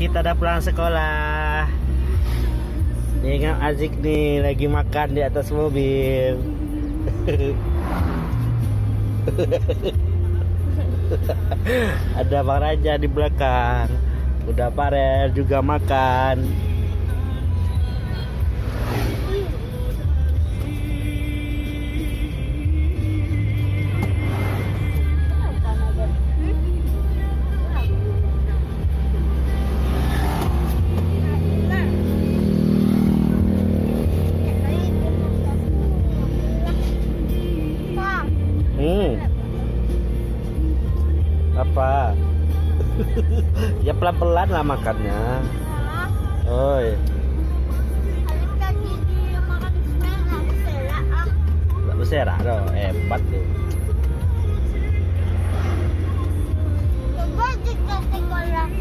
Kita udah pulang sekolah. Ingat Azik nih lagi makan di atas mobil. Ada Bang Raja di belakang. Udah Farel juga makan. Apa? Ya pelan-pelan lah makannya. Oi. Nggak berserak dong, hebat tuh. Coba dikasih kolam.